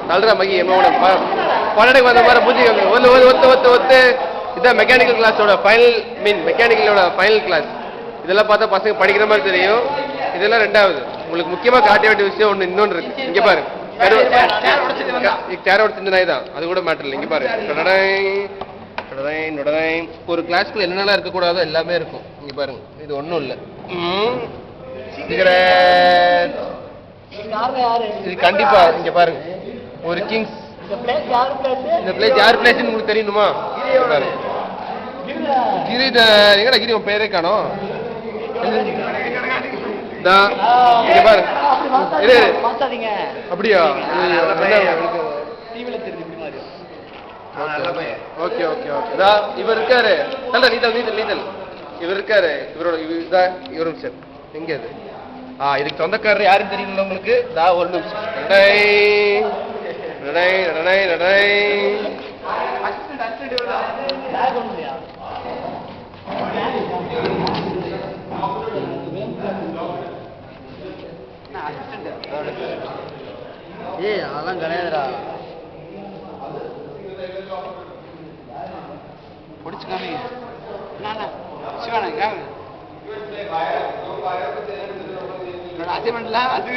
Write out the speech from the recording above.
தள்ளுற மகி பன்னெண்டுக்கு வந்த மாதிரி புரிஞ்சுக்கோங்க. ஒத்து இதான் மெக்கானிக்கல் கிளாஸோட ஃபைனல் மெக்கானிக்கலோட ஃபைனல் கிளாஸ். இதெல்லாம் பார்த்தா பசங்க படிக்கிற மாதிரி தெரியும். இதெல்லாம் ரெண்டாவது. உங்களுக்கு முக்கியமா காட்ட வேண்டிய விஷயம் இன்னொன்று இருக்கு. இங்க பாருங்க, டேரோட செஞ்ச நாய் தான், அது கூட மேட்டர் இல்லை. இங்க பாருங்க, ஒரு கிளாஸ்க்குள்ள என்னென்னலாம் இருக்கக்கூடாதோ எல்லாமே இருக்கும். இங்க பாருங்க, இது ஒன்றும் இல்லை. இது கண்டிப்பா இங்க பாருங்க, ஒரு கிங்ஸ். இந்த பிளேஸ் யார் பிளேஸ்ன்னு உங்களுக்கு தெரியணுமா? கிரி எங்கடா கிரி, உன் பேரே காணோம். பாருங்க, அப்படியா? Okay okay okay. இவர் இருக்காரு, நீதல் இவர் இருக்காரு. இவரோட சார் எங்க அது? இதுக்கு சொந்தக்காரர் யாருன்னு தெரியுங்களா உங்களுக்கு? ஒரு நிமிஷம். அதெல்லாம் கிடையாதுடா. பிடிச்சுக்காம சிவானா அசைன்மெண்ட்ல அது